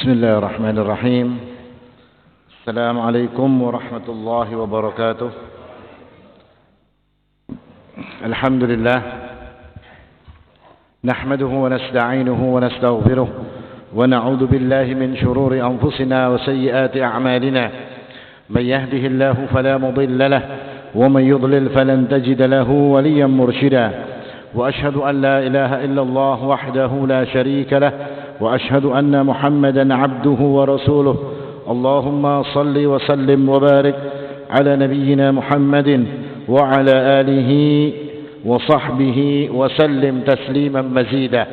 بسم الله الرحمن الرحيم. السلام عليكم ورحمة الله وبركاته. الحمد لله نحمده ونستعينه ونستغفره ونعوذ بالله من شرور أنفسنا وسيئات أعمالنا. من يهده الله فلا مضل له ومن يضلل فلن تجد له وليا مرشدا. وأشهد أن لا إله إلا الله وحده لا شريك له وأشهد أن محمدا عبده ورسوله. اللهم صل وسلم وبارك على نبينا محمد وعلى آله وصحبه وسلم تسليما مزيدا.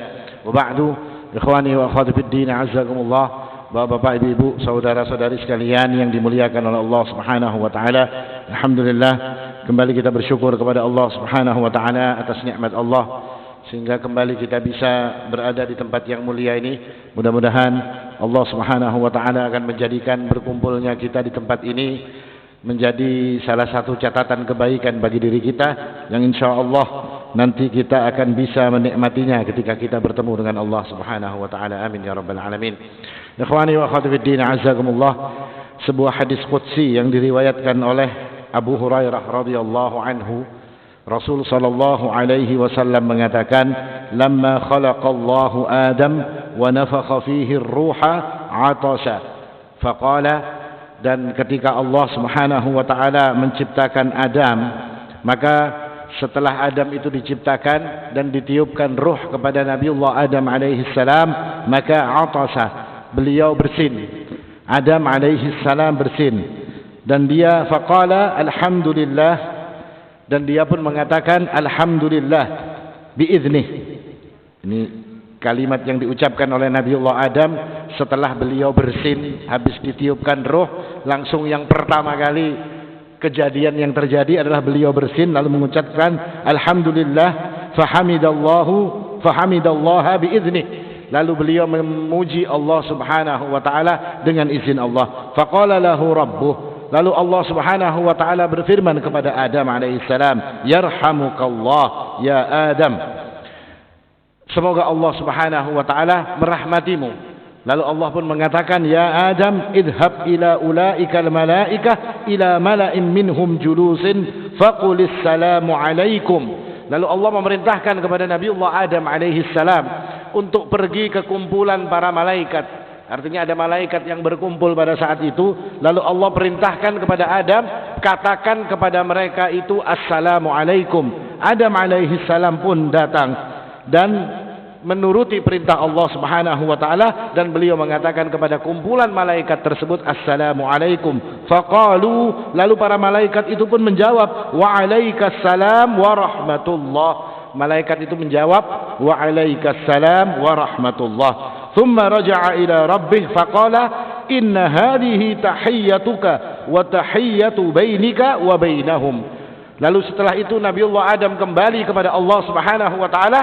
وبعد إخواني وأخواتي في الدين عزكم الله. Bapak-bapak, ibu-ibu, saudara-saudari sekalian yang dimuliakan oleh Allah Subhanahu wa taala. Alhamdulillah, kembali kita bersyukur kepada Allah Subhanahu wa taala atas nikmat Allah sehingga kembali kita bisa berada di tempat yang mulia ini. Mudah-mudahan Allah Subhanahu wa taala akan menjadikan berkumpulnya kita di tempat ini menjadi salah satu catatan kebaikan bagi diri kita yang insyaallah nanti kita akan bisa menikmatinya ketika kita bertemu dengan Allah Subhanahu wa taala. Amin ya rabbal alamin. Ikhwani wa akhwati fid din, azzakumullah. Sebuah hadis qudsi yang diriwayatkan oleh Abu Hurairah radhiyallahu anhu, Rasul sallallahu alaihi wasallam mengatakan, "Lamma khalaqallahu Adam wa nafakha fihi ar-ruha 'atasa." Faqala, dan ketika Allah Subhanahu wa taala menciptakan Adam, maka setelah Adam itu diciptakan dan ditiupkan ruh kepada Nabiullah Adam alaihi salam, maka 'atasa, beliau bersin. Adam alaihi salam bersin dan dia faqala alhamdulillah, dan dia pun mengatakan alhamdulillah biiznih. Ini kalimat yang diucapkan oleh Nabiullah Adam setelah beliau bersin, habis ditiupkan ruh, langsung yang pertama kali kejadian yang terjadi adalah beliau bersin lalu mengucapkan alhamdulillah fahamidallaha biiznih. Lalu beliau memuji Allah Subhanahu wa taala dengan izin Allah. Faqala lahu rabbuh, lalu Allah Subhanahu wa taala berfirman kepada Adam alaihi salam, yarhamukallah ya Adam, semoga Allah Subhanahu wa taala merahmatimu. Lalu Allah pun mengatakan, ya Adam, idhab ila ulaikal malaikah ila mala'in minhum julusin faqul assalamu alaikum. Lalu Allah memerintahkan kepada Nabiullah Adam alaihi salam untuk pergi ke kumpulan para malaikat. Artinya ada malaikat yang berkumpul pada saat itu. Lalu Allah perintahkan kepada Adam, katakan kepada mereka itu assalamu alaikum. Adam alaihi salam pun datang dan menuruti perintah Allah Subhanahu wa taala, dan beliau mengatakan kepada kumpulan malaikat tersebut assalamu alaikum. Faqalu, lalu para malaikat itu pun menjawab wa alaikassalam wa rahmatullah. Malaikat itu menjawab wa alaikassalam wa rahmatullah. Thumma raja'a ila rabbih faqala inna hadhihi tahiyyatuka wa tahiyyatu bainika wa bainahum. Lalu setelah itu Nabiullah Adam kembali kepada Allah Subhanahu wa taala,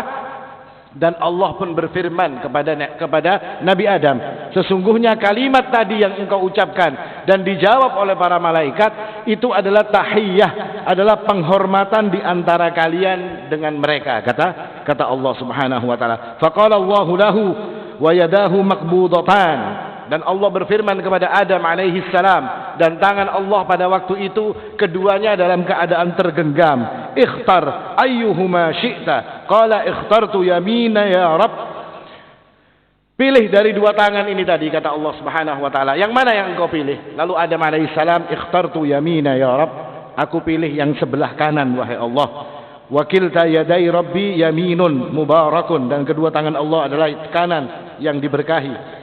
dan Allah pun berfirman kepada Nabi Adam, sesungguhnya kalimat tadi yang engkau ucapkan dan dijawab oleh para malaikat itu adalah tahiyyah, adalah penghormatan di antara kalian dengan mereka, kata Allah Subhanahu wa taala. Faqala Allahu lahu wa yadahu maqbudatan, dan Allah berfirman kepada Adam alaihi salam, dan tangan Allah pada waktu itu keduanya dalam keadaan tergenggam. Ikhtar ayyuhuma syi'ta. Qala ikhtartu yamina ya Rabb. Pilih dari dua tangan ini tadi, kata Allah Subhanahu wa taala. Yang mana yang engkau pilih? Lalu Adam alaihi salam, ikhtartu yamina ya Rabb. Aku pilih yang sebelah kanan wahai Allah. Wa kilta yadai rabbi yaminun mubarakun, dan kedua tangan Allah adalah kanan yang diberkahi.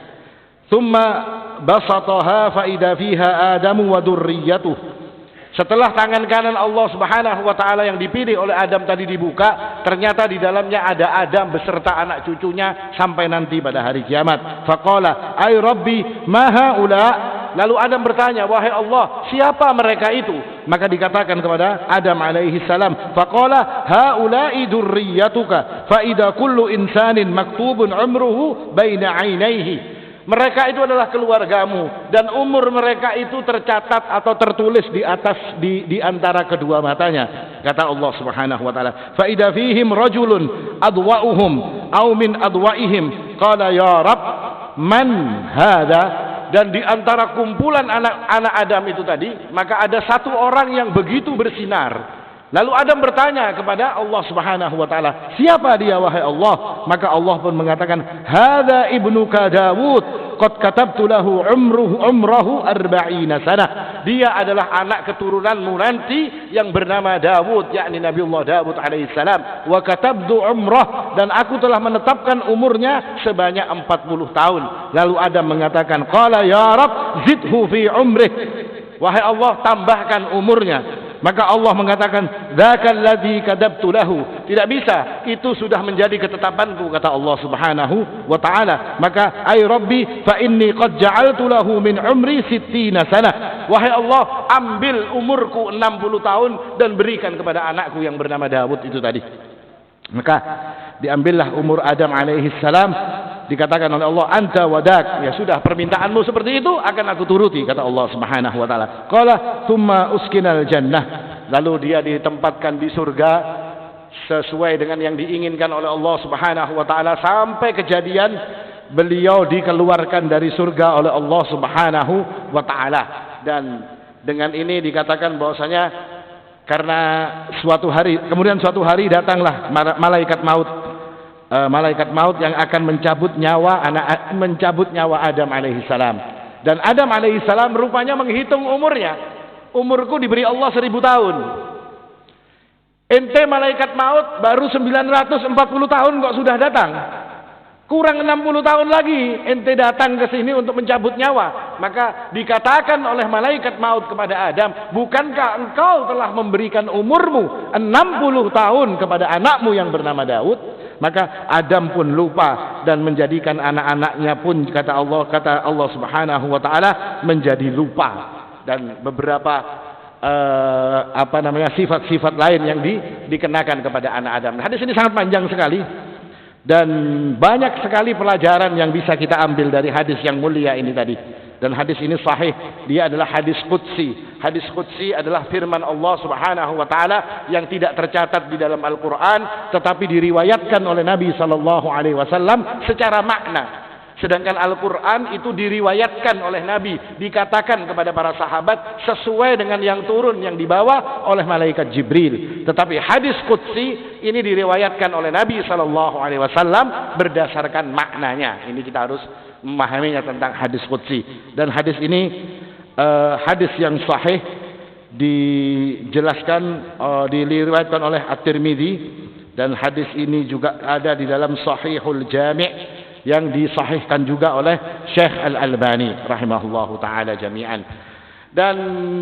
Thumma basataha fa idza fiha Adamu wa dzurriyyatuh. Setelah tangan kanan Allah Subhanahu wa taala yang dipilih oleh Adam tadi dibuka, ternyata di dalamnya ada Adam beserta anak cucunya sampai nanti pada hari kiamat. Faqala ay rabbi ma haula. Lalu Adam bertanya, wahai Allah, siapa mereka itu? Maka dikatakan kepada Adam alaihi salam, faqala haula'i dzurriyyatuka fa idza kullu insanin maktubun umruhu baina 'ainaihi. Mereka itu adalah keluargamu dan umur mereka itu tercatat atau tertulis di antara kedua matanya, kata Allah Subhanahu wa taala. Fa idza fihim rajulun adwa'uhum aw min adwa'ihim qala ya Rabb. man hadza, dan di antara kumpulan anak-anak Adam itu tadi, maka ada satu orang yang begitu bersinar. Lalu Adam bertanya kepada Allah Subhanahu wa taala, siapa dia wahai Allah? Maka Allah pun mengatakan, hadza ibnuka Dawud, qad katabtu lahu umrahu 40 sanah. Dia adalah anak keturunanmu nanti yang bernama Dawud, yakni Nabiullah Dawud alaihissalam. Wa katabtu umrah, dan aku telah menetapkan umurnya sebanyak 40 tahun. Lalu Adam mengatakan, qala ya Rabb zidhu fi umrih, wahai Allah tambahkan umurnya. Maka Allah mengatakan, dzakal ladzi kadabtu lahu, tidak bisa, itu sudah menjadi ketetapanku, kata Allah Subhanahu wa taala. Maka ay rabbi fa inni qad ja'altu lahu min umri 60 sanah, wahai Allah ambil umurku 60 tahun dan berikan kepada anakku yang bernama Dawud itu tadi. Maka diambillah umur Adam alaihi salam. Dikatakan oleh Allah, anta wadak, ya sudah, permintaanmu seperti itu akan aku turuti, kata Allah Subhanahu wa taala. Qala thumma uskinal jannah, lalu dia ditempatkan di surga sesuai dengan yang diinginkan oleh Allah Subhanahu wa taala, sampai kejadian beliau dikeluarkan dari surga oleh Allah Subhanahu wa taala. Dan dengan ini dikatakan bahwasanya karena suatu hari, kemudian suatu hari datanglah malaikat maut yang akan mencabut nyawa Adam alaihissalam. Dan Adam alaihissalam rupanya menghitung umurnya. Umurku diberi Allah 1000 tahun. Ente malaikat maut baru 940 tahun kok sudah datang. Kurang 60 tahun lagi ente datang ke sini untuk mencabut nyawa. Maka dikatakan oleh malaikat maut kepada Adam, bukankah engkau telah memberikan umurmu 60 tahun kepada anakmu yang bernama Daud? Maka Adam pun lupa dan menjadikan anak-anaknya pun, kata Allah Subhanahu wa taala, menjadi lupa, dan beberapa sifat-sifat lain yang dikenakan kepada anak Adam. Hadis ini sangat panjang sekali dan banyak sekali pelajaran yang bisa kita ambil dari hadis yang mulia ini tadi. Dan hadis ini sahih, dia adalah hadis qudsi. Hadis qudsi adalah firman Allah Subhanahu wa taala yang tidak tercatat di dalam Al-Qur'an, tetapi diriwayatkan oleh Nabi sallallahu alaihi wasallam secara makna. Sedangkan Al-Qur'an itu diriwayatkan oleh Nabi, dikatakan kepada para sahabat sesuai dengan yang turun, yang dibawa oleh malaikat Jibril. Tetapi hadis qudsi ini diriwayatkan oleh Nabi sallallahu alaihi wasallam berdasarkan maknanya. Ini kita harus memahaminya tentang hadis qudsi. Dan hadis ini hadis yang sahih, dijelaskan diriwayatkan oleh At-Tirmidzi, dan hadis ini juga ada di dalam Sahihul Jami' yang disahihkan juga oleh Syekh Al-Albani rahimahullahu taala jami'an. Dan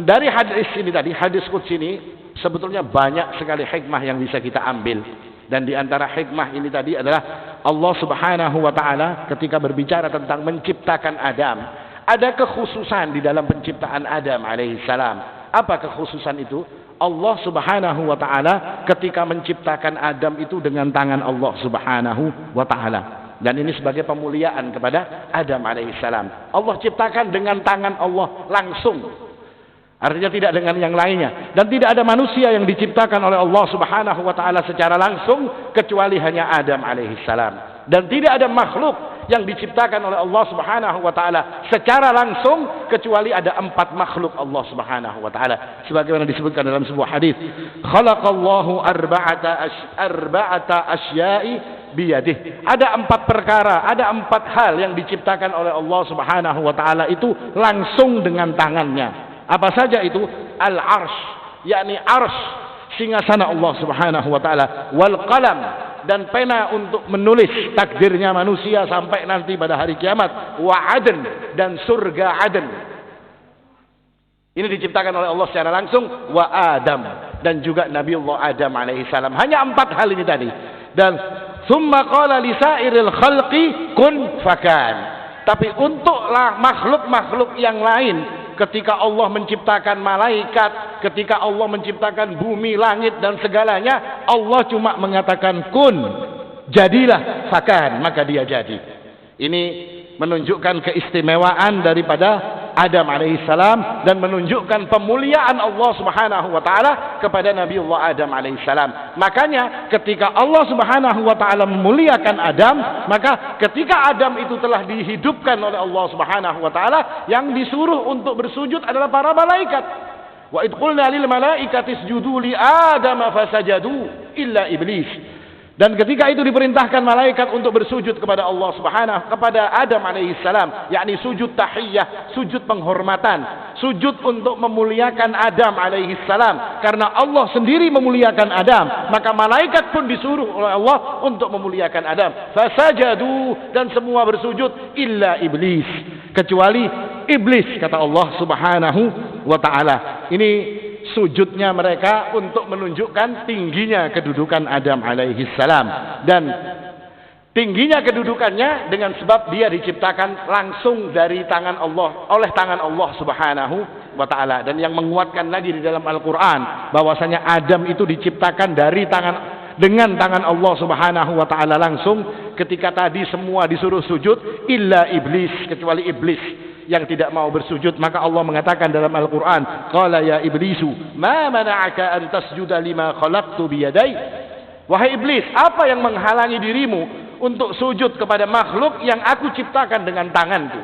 dari hadis ini tadi, hadis qudsi ini sebetulnya banyak sekali hikmah yang bisa kita ambil. Dan di antara hikmah ini tadi adalah Allah Subhanahu wa taala ketika berbicara tentang menciptakan Adam, ada kekhususan di dalam penciptaan Adam alaihissalam. Apa kekhususan itu? Allah Subhanahu wa taala ketika menciptakan Adam itu dengan tangan Allah Subhanahu wa taala. Dan ini sebagai pemuliaan kepada Adam alaihissalam. Allah ciptakan dengan tangan Allah langsung. Artinya tidak dengan yang lainnya. Dan tidak ada manusia yang diciptakan oleh Allah Subhanahu wa taala secara langsung kecuali hanya Adam alaihissalam. Dan tidak ada makhluk yang diciptakan oleh Allah Subhanahu wa taala secara langsung kecuali ada 4 makhluk Allah Subhanahu wa taala. Sebagaimana disebutkan dalam sebuah hadis, khalaqallahu arba'ata asya'i biyadih. Ada 4 perkara, ada 4 hal yang diciptakan oleh Allah Subhanahu wa taala itu langsung dengan tangannya. Apa saja itu? Al-arsh, yakni arsh, singgasana Allah Subhanahu wa taala, wal qalam, dan pena untuk menulis takdirnya manusia sampai nanti pada hari kiamat, wa adn, dan surga Aden. Ini diciptakan oleh Allah secara langsung, wa Adam, dan juga Nabiullah Adam alaihissalam. Hanya 4 hal ini tadi. Dan summa qala lisairil khalqi kun fakan. Tapi untuklah makhluk-makhluk yang lain, ketika Allah menciptakan malaikat, ketika Allah menciptakan bumi, langit dan segalanya, Allah cuma mengatakan kun, jadilah, fakan, maka dia jadi. Ini menunjukkan keistimewaan daripada Adam alaihissalam dan menunjukkan pemuliaan Allah Subhanahu wa taala kepada Nabiullah Adam alaihissalam. Makanya ketika Allah Subhanahu wa taala memuliakan Adam, maka ketika Adam itu telah dihidupkan oleh Allah Subhanahu wa taala, yang disuruh untuk bersujud adalah para malaikat. Wa id qulna lil malaikati isjudu li Adam fasajadu illa iblis. Dan ketika itu diperintahkan malaikat untuk bersujud kepada Allah Subhanahu, kepada Adam alaihissalam, yakni sujud tahiyyah, sujud penghormatan, sujud untuk memuliakan Adam alaihissalam. Karena Allah sendiri memuliakan Adam, maka malaikat pun disuruh oleh Allah untuk memuliakan Adam. Fasajadu, dan semua bersujud illa iblis, kecuali iblis, kata Allah Subhanahu wa taala. Ini sujudnya mereka untuk menunjukkan tingginya kedudukan Adam alaihissalam, dan tingginya kedudukannya dengan sebab dia diciptakan langsung dari tangan Allah, oleh tangan Allah Subhanahu wa taala. Dan yang menguatkan lagi di dalam Al-Qur'an bahwasanya Adam itu diciptakan dari dengan tangan Allah Subhanahu wa taala langsung. Ketika tadi semua disuruh sujud illa iblis, kecuali iblis yang tidak mau bersujud, maka Allah mengatakan dalam Al-Qur'an, qala ya iblisu ma mana'aka an tasjuda lima khalaqtu biyadai. Wahai iblis, apa yang menghalangi dirimu untuk sujud kepada makhluk yang aku ciptakan dengan tanganku?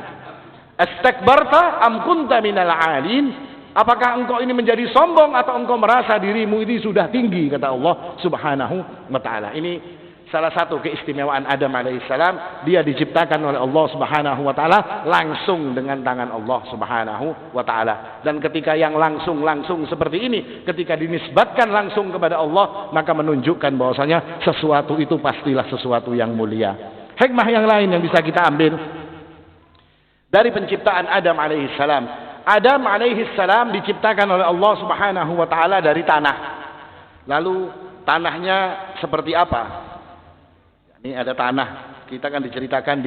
Astakbarta am kunta minal 'alin? Apakah engkau ini menjadi sombong atau engkau merasa dirimu ini sudah tinggi, kata Allah Subhanahu wa taala. Ini salah satu keistimewaan Adam alaihissalam, dia diciptakan oleh Allah Subhanahu wa taala langsung dengan tangan Allah Subhanahu wa taala. Dan ketika yang langsung seperti ini, ketika dinisbatkan langsung kepada Allah, maka menunjukkan bahwasanya sesuatu itu pastilah sesuatu yang mulia. Hikmah yang lain yang bisa kita ambil dari penciptaan Adam alaihissalam. Adam alaihissalam diciptakan oleh Allah Subhanahu wa taala dari tanah. Lalu tanahnya seperti apa? Ini ada tanah, kita kan diceritakan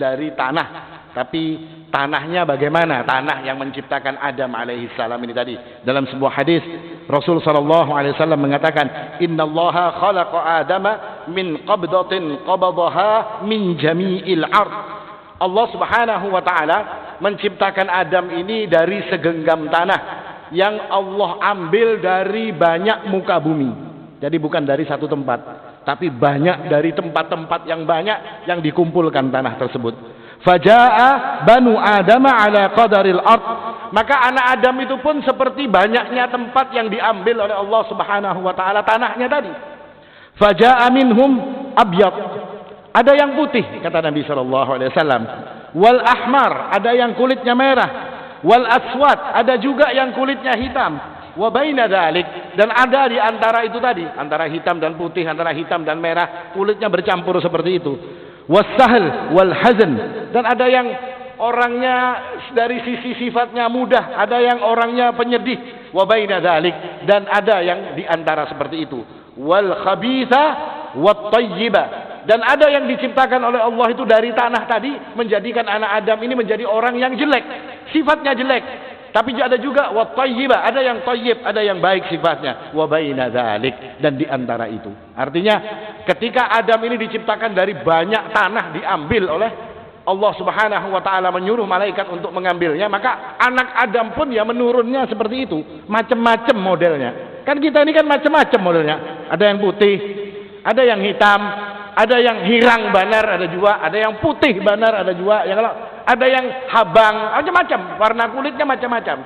dari tanah, tapi tanahnya bagaimana? Tanah yang menciptakan Adam alaihissalam ini tadi. Dalam sebuah hadis Rasul sallallahu alaihi wasallam mengatakan, innallaha khalaqa Adama min qabdatin qabadaha min jami'il ard. Allah Subhanahu wa taala menciptakan Adam ini dari segenggam tanah yang Allah ambil dari banyak muka bumi. Jadi bukan dari satu tempat, tapi banyak dari tempat-tempat yang banyak yang dikumpulkan tanah tersebut. Faja'a banu Adam ala qadaril ard. Maka anak Adam itu pun seperti banyaknya tempat yang diambil oleh Allah Subhanahu wa taala tanahnya tadi. Faja'a minhum abyad. Ada yang putih, kata Nabi sallallahu alaihi wasallam. Wal ahmar, ada yang kulitnya merah. Wal aswad, ada juga yang kulitnya hitam. Wa baina dzalik, dan ada di antara itu tadi, antara hitam dan putih, antara hitam dan merah, kulitnya bercampur seperti itu. Wasahl wal hazn, dan ada yang orangnya dari sisi sifatnya mudah, ada yang orangnya penyedih. Wa baina dzalik, dan ada yang di antara seperti itu. Wal khabitha wat thayyiba, dan ada yang diciptakan oleh Allah itu dari tanah tadi menjadikan anak Adam ini menjadi orang yang jelek, sifatnya jelek. Tapi ada juga wa thayyiba, ada yang thayyib, ada yang baik sifatnya. Wa baina dzalik, dan di antara itu. Artinya ketika Adam ini diciptakan dari banyak tanah diambil oleh Allah Subhanahu wa taala, menyuruh malaikat untuk mengambilnya, maka anak Adam pun ya menurunnya seperti itu, macam-macam modelnya. Kan kita ini kan macam-macam modelnya. Ada yang putih, ada yang hitam, ada yang hirang banar, ada juga, ada yang putih banar, ada juga, yang ada yang habang, macam-macam, warna kulitnya macam-macam,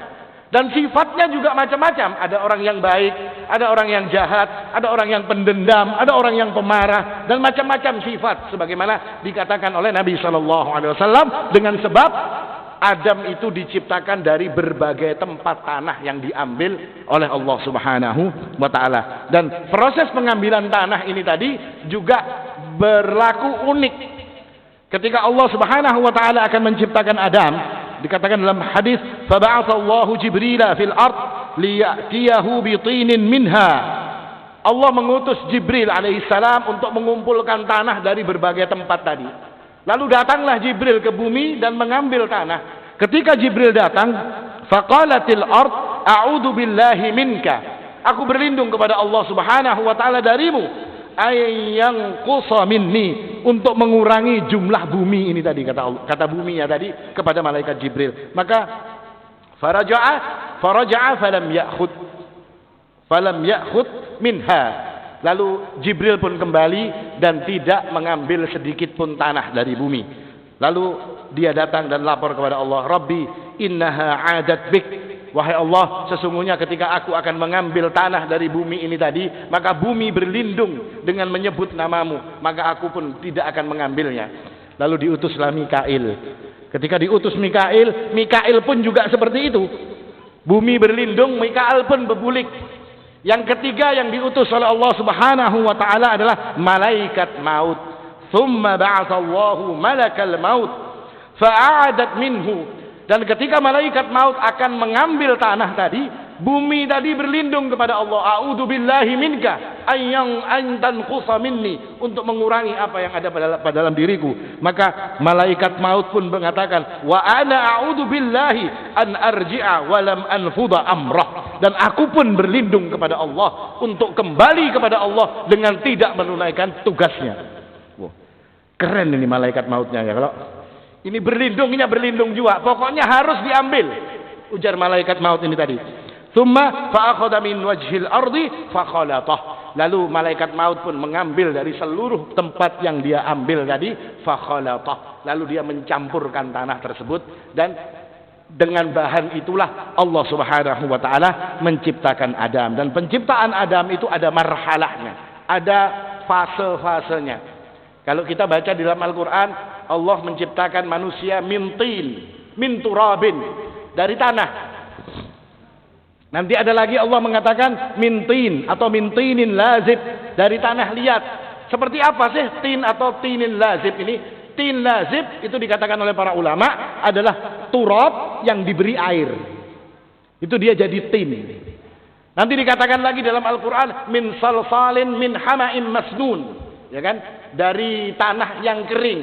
dan sifatnya juga macam-macam. Ada orang yang baik, ada orang yang jahat, ada orang yang pendendam, ada orang yang pemarah, dan macam-macam sifat, sebagaimana dikatakan oleh Nabi Shallallahu Alaihi Wasallam, dengan sebab Adam itu diciptakan dari berbagai tempat tanah yang diambil oleh Allah Subhanahu wa taala. Dan proses pengambilan tanah ini tadi juga berlaku unik. Ketika Allah Subhanahu wa taala akan menciptakan Adam, dikatakan dalam hadis, fa ba'atsallahu Jibrila fil ard liya'tiyahu bi tinin minha. Allah mengutus Jibril alaihissalam untuk mengumpulkan tanah dari berbagai tempat tadi. Lalu datanglah Jibril ke bumi dan mengambil tanah. Ketika Jibril datang, faqalatil ard a'udzu billahi minka. Aku berlindung kepada Allah Subhanahu wa taala darimu. ayyang qusa minni, untuk mengurangi jumlah bumi ini tadi, kata bumi ya tadi kepada malaikat Jibril. Maka faraja'a falam ya'khud minha, lalu Jibril pun kembali dan tidak mengambil sedikit pun tanah dari bumi. Lalu dia datang dan lapor kepada Allah, Rabbi innaha 'adat bik, wahai Allah, sesungguhnya ketika aku akan mengambil tanah dari bumi ini tadi, maka bumi berlindung dengan menyebut namamu, maka aku pun tidak akan mengambilnya. Lalu diutuslah Mikail. Ketika diutus Mikail pun juga seperti itu. Bumi berlindung, Mikail pun berbulik. Yang ketiga yang diutus oleh Allah Subhanahu wa taala adalah malaikat maut. Tsumma ba'atsallahu malakal maut fa'adat minhu. Dan ketika malaikat maut akan mengambil tanah tadi, bumi tadi berlindung kepada Allah, a'udzu billahi minka ayyang antan qusa minni, untuk mengurangi apa yang ada pada dalam diriku. Maka malaikat maut pun mengatakan, wa ana a'udzu billahi an arji'a wa lam anfudha amrah, dan aku pun berlindung kepada Allah untuk kembali kepada Allah dengan tidak menunaikan tugasnya. Wah, keren ini malaikat mautnya ya. Kalau ini berlindung juga, pokoknya harus diambil, ujar malaikat maut ini tadi. Tsumma fa'akhadha min wajhil ardi fakhalatah. Lalu malaikat maut pun mengambil dari seluruh tempat yang dia ambil tadi, fakhalatah. Lalu dia mencampurkan tanah tersebut, dan dengan bahan itulah Allah Subhanahu wa taala menciptakan Adam. Dan penciptaan Adam itu ada marhalahnya, ada fase-fasenya. Kalau kita baca di dalam Al-Qur'an, Allah menciptakan manusia min turabin, dari tanah. Nanti ada lagi Allah mengatakan min tinin lazib, dari tanah liat. Seperti apa sih tin atau tinin lazib ini? Tin lazib itu dikatakan oleh para ulama adalah turab yang diberi air. Itu dia jadi tin. Nanti dikatakan lagi dalam Al-Qur'an min salsalin min hama'im masnun, ya kan? Dari tanah yang kering,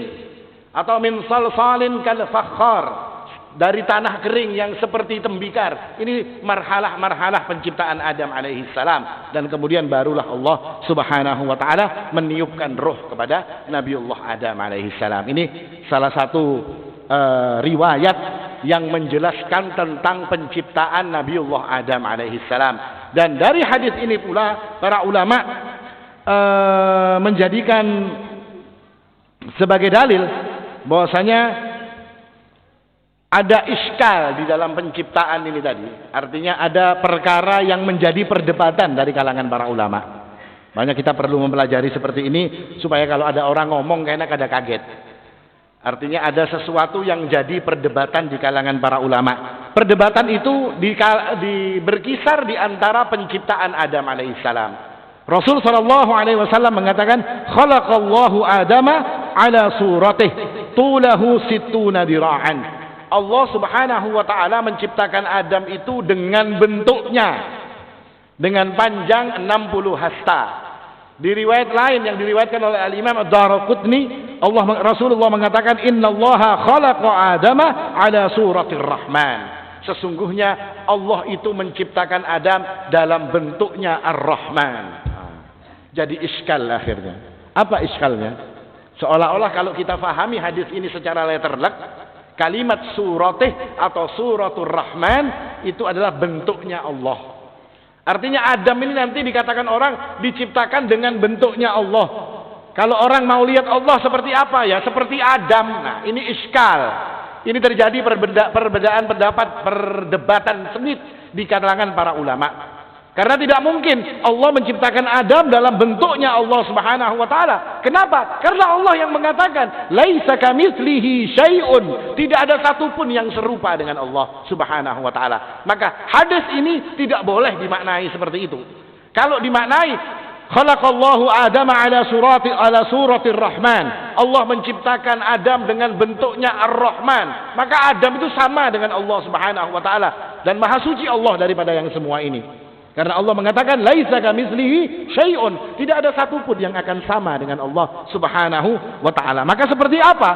atau min salsalin kal fakhar, dari tanah kering yang seperti tembikar. Ini marhalah penciptaan Adam alaihi salam, dan kemudian barulah Allah Subhanahu wa taala meniupkan roh kepada Nabiullah Adam alaihi salam. Ini salah satu riwayat yang menjelaskan tentang penciptaan Nabiullah Adam alaihi salam. Dan dari hadis ini pula para ulama menjadikan sebagai dalil bahwasanya ada iskal di dalam penciptaan ini tadi. Artinya ada perkara yang menjadi perdebatan dari kalangan para ulama. Makanya kita perlu mempelajari seperti ini supaya kalau ada orang ngomong kayaknya kada kaget. Artinya ada sesuatu yang jadi perdebatan di kalangan para ulama. Perdebatan itu berkisar di antara penciptaan Adam alaihissalam. Rasul sallallahu alaihi wasallam mengatakan, khalaqallahu Adama ala suratih tulahu sittuna dira'an. Allah Subhanahu wa taala menciptakan Adam itu dengan bentuknya, dengan panjang 60 hasta. Di riwayat lain yang diriwayatkan oleh Al-Imam Ad-Daraqutni, Rasulullah mengatakan, innallaha khalaqa Adama ala suratir Rahman. Sesungguhnya Allah itu menciptakan Adam dalam bentuknya Ar-Rahman. Jadi iskal akhirnya. Apa iskalnya? Seolah-olah kalau kita fahami hadis ini secara letterlek, kalimat suratih atau suratul Rahman itu adalah bentuknya Allah. Artinya Adam ini nanti dikatakan orang diciptakan dengan bentuknya Allah. Kalau orang mau lihat Allah seperti apa ya? Seperti Adam. Nah, ini iskal. Ini terjadi perbedaan pendapat, perdebatan sengit di kalangan para ulama. Karena tidak mungkin Allah menciptakan Adam dalam bentuknya Allah Subhanahu wa taala. Kenapa? Karena Allah yang mengatakan, laisa kamitslihi syai'un, tidak ada satupun yang serupa dengan Allah Subhanahu wa taala. Maka hadis ini tidak boleh dimaknai seperti itu. Kalau dimaknai khalaqallahu Adama ala suratir Rahman, Allah menciptakan Adam dengan bentuknya Ar-Rahman, maka Adam itu sama dengan Allah Subhanahu wa taala, dan maha suci Allah daripada yang semua ini. Karena Allah mengatakan laisa kamitslihi syai'un, tidak ada satupun yang akan sama dengan Allah Subhanahu wa taala. Maka seperti apa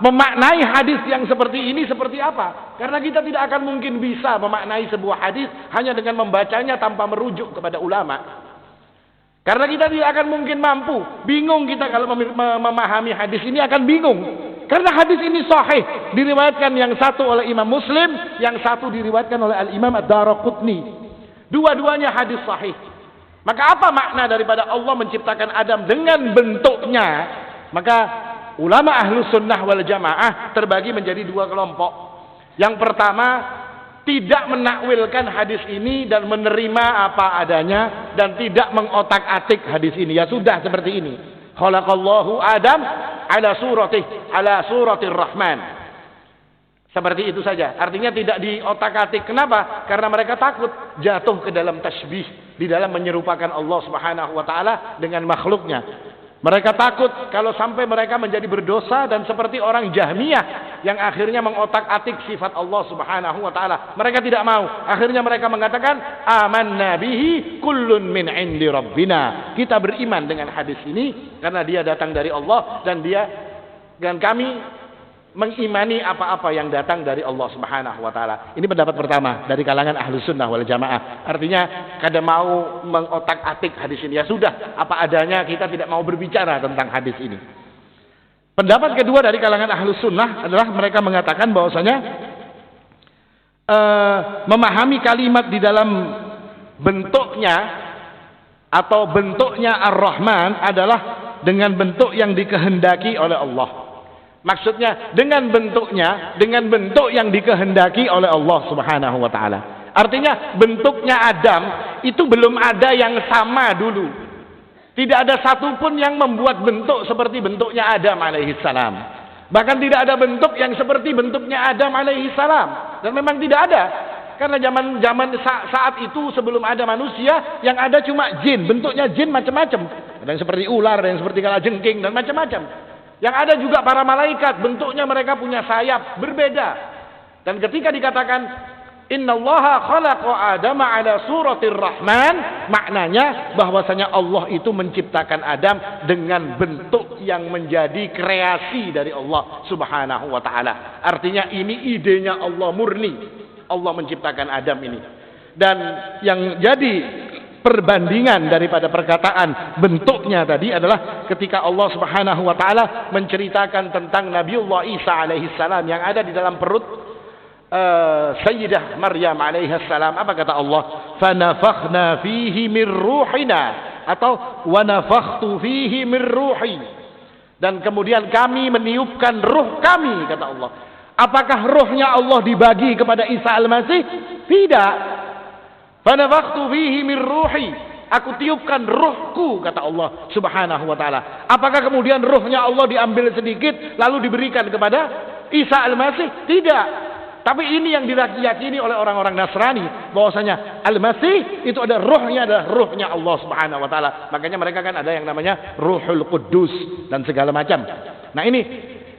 memaknai hadis yang seperti ini, seperti apa? Karena kita tidak akan mungkin bisa memaknai sebuah hadis hanya dengan membacanya tanpa merujuk kepada ulama. Karena kita tidak akan mungkin mampu. Bingung kita kalau memahami hadis ini, akan bingung. Karena hadis ini sahih. Diriwayatkan yang satu oleh Imam Muslim, yang satu diriwayatkan oleh Al-Imam Ad-Daraqutni. Dua-duanya hadis sahih. Maka apa makna daripada Allah menciptakan Adam dengan bentuknya? Maka ulama Ahlus Sunnah wal Jamaah terbagi menjadi dua kelompok. Yang pertama, tidak menakwilkan hadis ini dan menerima apa adanya dan tidak mengotak-atik hadis ini. Ya sudah seperti ini. Khalaqallahu Adam ala suratir Rahman. Seperti itu saja. Artinya tidak diotak-atik. Kenapa? Karena mereka takut jatuh ke dalam tasbih, di dalam menyerupakan Allah Subhanahu wa taala dengan makhluknya. Mereka takut kalau sampai mereka menjadi berdosa dan seperti orang Jahmiyah yang akhirnya mengotak-atik sifat Allah Subhanahu wa taala. Mereka tidak mau. Akhirnya mereka mengatakan, "Amanna bihi kullun min 'indi rabbina." Kita beriman dengan hadis ini karena dia datang dari Allah dan kami mengimani apa-apa yang datang dari Allah Subhanahu wa taala. Ini pendapat pertama dari kalangan Ahlus Sunnah wal Jamaah. Artinya kada mau mengotak-atik hadis ini. Ya sudah, apa adanya, kita tidak mau berbicara tentang hadis ini. Pendapat kedua dari kalangan Ahlus Sunnah adalah mereka mengatakan bahwasanya memahami kalimat di dalam bentuknya atau bentuknya Ar-Rahman adalah dengan bentuk yang dikehendaki oleh Allah. Maksudnya dengan bentuk yang dikehendaki oleh Allah Subhanahu wa taala. Artinya bentuknya Adam itu belum ada yang sama dulu. Tidak ada satupun yang membuat bentuk seperti bentuknya Adam alaihi salam. Bahkan tidak ada bentuk yang seperti bentuknya Adam alaihi salam. Dan memang tidak ada. Karena zaman saat itu sebelum ada manusia, yang ada cuma jin. Bentuknya jin macam-macam. Ada yang seperti ular, ada yang seperti kalajengking dan macam-macam. Yang ada juga para malaikat, bentuknya mereka punya sayap, berbeda. Dan ketika dikatakan innallaha khalaqa Adama ala suratir Rahman, maknanya bahwasanya Allah itu menciptakan Adam dengan bentuk yang menjadi kreasi dari Allah Subhanahu wa taala. Artinya ini idenya Allah murni. Allah menciptakan Adam ini. Dan yang jadi perbandingan daripada perkataan bentuknya tadi adalah ketika Allah Subhanahu wa taala menceritakan tentang Nabiullah Isa alaihi salam yang ada di dalam perut Sayyidah Maryam alaihi salam. Apa kata Allah? "Fanafakhna fihi min ruhina" atau "wa nafakhtu fihi min ruhi." Dan kemudian kami meniupkan ruh kami, kata Allah. Apakah ruhnya Allah dibagi kepada Isa al-Masih? Tidak. Fanafakhtu fihi min ruhi, aku tiupkan ruhku, kata Allah Subhanahu wa taala. Apakah kemudian ruhnya Allah diambil sedikit lalu diberikan kepada Isa al-Masih? Tidak. Tapi ini yang diyakini oleh orang-orang Nasrani, bahwasanya al-Masih itu ada adalah ruhnya Allah Subhanahu wa taala. Makanya mereka kan ada yang namanya Ruhul Qudus dan segala macam. Nah, ini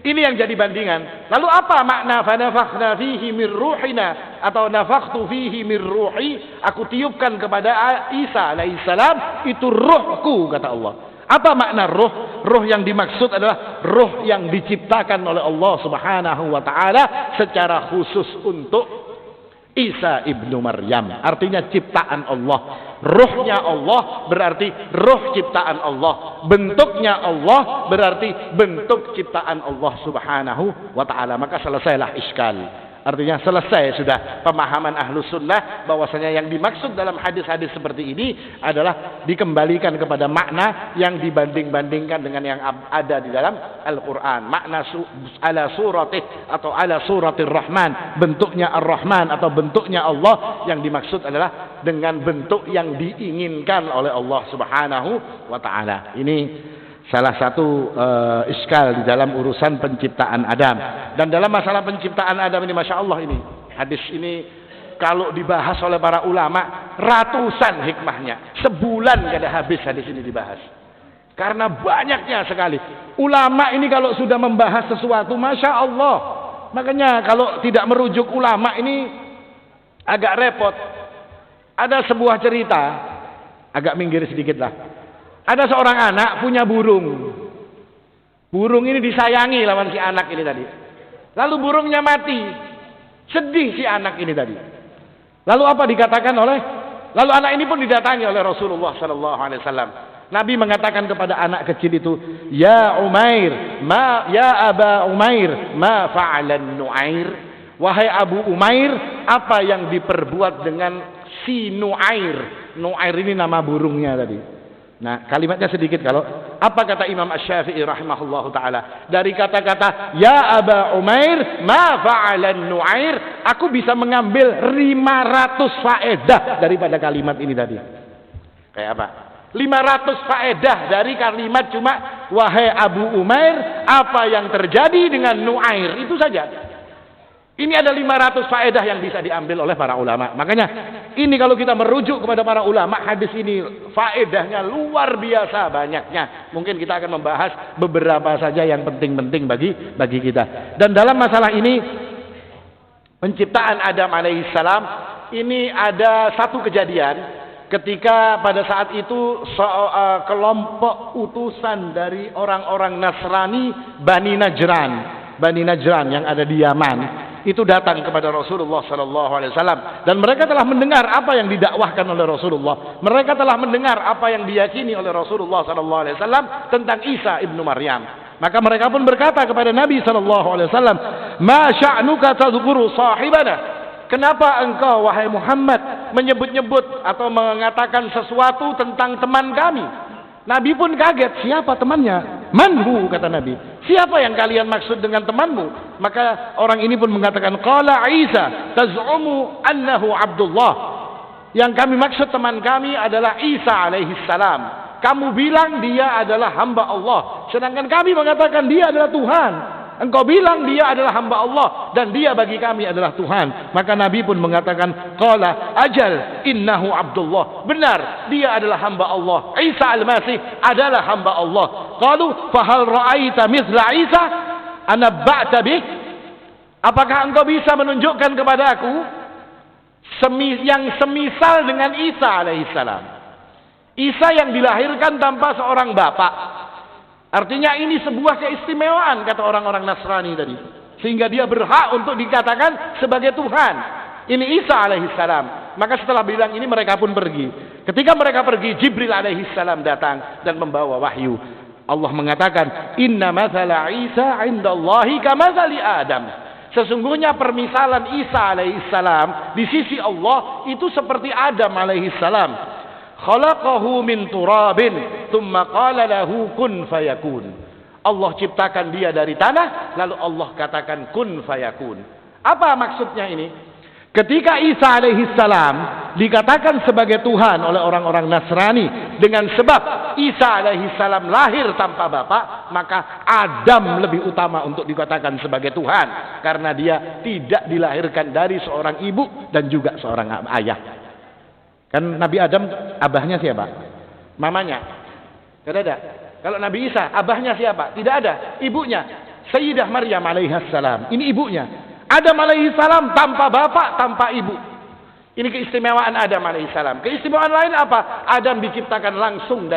yang jadi bandingan. Lalu apa makna fanafakhna fihi min ruhina atau nafakhtu fihi min ruhi? Aku tiupkan kepada Isa alaihissalam itu ruhku, kata Allah. Apa makna ruh? Ruh yang dimaksud adalah ruh yang diciptakan oleh Allah Subhanahu wa taala secara khusus untuk Isa ibnu Maryam. Artinya ciptaan Allah. Ruhnya Allah berarti ruh ciptaan Allah. Bentuknya Allah berarti bentuk ciptaan Allah Subhanahu wa ta'ala. Maka selesailah iskal. Artinya selesai sudah pemahaman Ahlus Sunnah bahwasanya yang dimaksud dalam hadis-hadis seperti ini adalah dikembalikan kepada makna yang dibanding-bandingkan dengan yang ada di dalam Al-Quran. Makna ala suratih atau ala suratir Rahman, bentuknya Ar-Rahman atau bentuknya Allah, yang dimaksud adalah dengan bentuk yang diinginkan oleh Allah Subhanahu wa ta'ala. Ini salah satu iskal di dalam urusan penciptaan Adam. Dan dalam masalah penciptaan Adam ini, Masya Allah, ini hadis ini kalau dibahas oleh para ulama ratusan hikmahnya. Sebulan gak ada habis hadis ini dibahas, karena banyaknya sekali. Ulama ini kalau sudah membahas sesuatu, Masya Allah. Makanya kalau tidak merujuk ulama ini agak repot. Ada sebuah cerita, agak minggir sedikit lah. Ada seorang anak punya burung. Burung ini disayangi lawan si anak ini tadi. Lalu burungnya mati. Sedih si anak ini tadi. Lalu apa dikatakan oleh? Lalu anak ini pun didatangi oleh Rasulullah sallallahu alaihi wasallam. Nabi mengatakan kepada anak kecil itu, "Ya Umair, ya Aba Umair, ma fa'alan Nu'air?" Wahai Abu Umair, apa yang diperbuat dengan si Nu'air? Nu'air ini nama burungnya tadi. Nah, kalimatnya sedikit kalau apa kata Imam Asy-Syafi'i rahimahullahu taala? Dari kata-kata ya Aba Umair, ma fa'alan Nu'air, aku bisa mengambil 500 faedah daripada kalimat ini tadi. Kayak apa? 500 faedah dari kalimat cuma wahai Abu Umair, apa yang terjadi dengan Nu'air, itu saja. Ini ada 500 faedah yang bisa diambil oleh para ulama. Makanya ini kalau kita merujuk kepada para ulama, hadis ini faedahnya luar biasa banyaknya. Mungkin kita akan membahas beberapa saja yang penting-penting bagi kita. Dan dalam masalah ini, penciptaan Adam alaihissalam, ini ada satu kejadian ketika pada saat itu kelompok utusan dari orang-orang Nasrani Bani Najran yang ada di Yaman itu datang kepada Rasulullah sallallahu alaihi wasallam, dan mereka telah mendengar apa yang didakwahkan oleh Rasulullah. Mereka telah mendengar apa yang diyakini oleh Rasulullah sallallahu alaihi wasallam tentang Isa ibnu Maryam. Maka mereka pun berkata kepada Nabi sallallahu alaihi wasallam, "Ma sya'nuka tadhkuru sahibana?" Kenapa engkau wahai Muhammad menyebut-nyebut atau mengatakan sesuatu tentang teman kami? Nabi pun kaget, siapa temannya? Manhu, kata Nabi. Siapa yang kalian maksud dengan temanmu? Maka orang ini pun mengatakan, qala Isa taz'umu annahu Abdullah. Yang kami maksud teman kami adalah Isa alaihi salam. Kamu bilang dia adalah hamba Allah, sedangkan kami mengatakan dia adalah Tuhan. Engkau bilang dia adalah hamba Allah dan dia bagi kami adalah Tuhan. Maka Nabi pun mengatakan, qala ajal innahu Abdullah. Benar, dia adalah hamba Allah. Isa al-Masih adalah hamba Allah. Qalu fahal ra'aita mithla Isa anabba'ta bih? Apakah engkau bisa menunjukkan kepadaku yang semisal dengan Isa alaihissalam? Isa yang dilahirkan tanpa seorang bapak. Artinya ini sebuah keistimewaan, kata orang-orang Nasrani tadi, sehingga dia berhak untuk dikatakan sebagai Tuhan. Ini Isa alaihissalam. Maka setelah bilang ini mereka pun pergi. Ketika mereka pergi, Jibril alaihissalam datang dan membawa wahyu. Allah mengatakan, inna mathala Isa indallahi kamathali Adam. Sesungguhnya permisalan Isa alaihissalam di sisi Allah itu seperti Adam alaihissalam. Khalaqahu min turabin thumma qala lahu kun fayakun. Allah ciptakan dia dari tanah, lalu Allah katakan kun fayakun. Apa maksudnya ini? Ketika Isa alaihissalam dikatakan sebagai Tuhan oleh orang-orang Nasrani dengan sebab Isa alaihissalam lahir tanpa bapak, maka Adam lebih utama untuk dikatakan sebagai Tuhan karena dia tidak dilahirkan dari seorang ibu dan juga seorang ayah. Kan Nabi Adam abahnya siapa? Mamanya. Tidak ada. Kalau Nabi Isa abahnya siapa? Tidak ada. Ibunya Sayyidah Maryam alaihissalam. Ini ibunya. Adam alaihissalam tanpa bapak, tanpa ibu. Ini keistimewaan Adam alaihissalam. Keistimewaan lain apa? Adam diciptakan langsung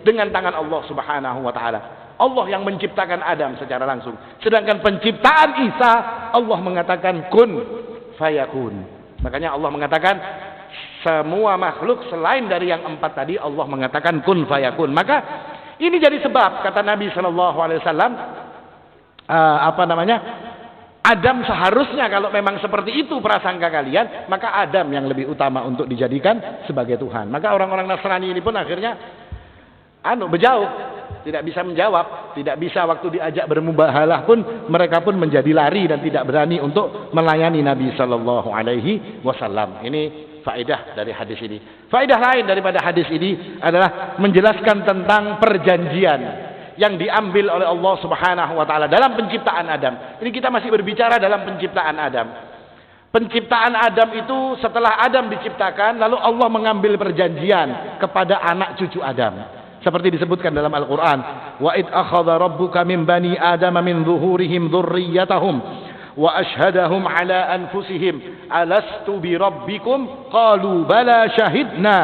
dengan tangan Allah subhanahu wa ta'ala. Allah yang menciptakan Adam secara langsung. Sedangkan penciptaan Isa, Allah mengatakan kun fayakun. Makanya Allah mengatakan semua makhluk selain dari yang empat tadi Allah mengatakan kun fayakun. Maka ini jadi sebab kata Nabi sallallahu alaihi wasallam Adam seharusnya kalau memang seperti itu prasangka kalian, maka Adam yang lebih utama untuk dijadikan sebagai Tuhan. Maka orang-orang Nasrani ini pun akhirnya berjauh, tidak bisa menjawab, tidak bisa waktu diajak bermubahalah pun mereka pun menjadi lari dan tidak berani untuk melayani Nabi sallallahu alaihi wasallam. Ini faedah dari hadis ini. Faedah lain daripada hadis ini adalah menjelaskan tentang perjanjian yang diambil oleh Allah Subhanahu wa taala dalam penciptaan Adam. Ini kita masih berbicara dalam penciptaan Adam. Penciptaan Adam itu setelah Adam diciptakan, lalu Allah mengambil perjanjian kepada anak cucu Adam. Seperti disebutkan dalam Al-Qur'an, wa id akhadha rabbuka min bani adama min zuhurihim dzurriyyatahum wa ashhadahum ala anfusihim alastu bi rabbikum qalu bala shahidna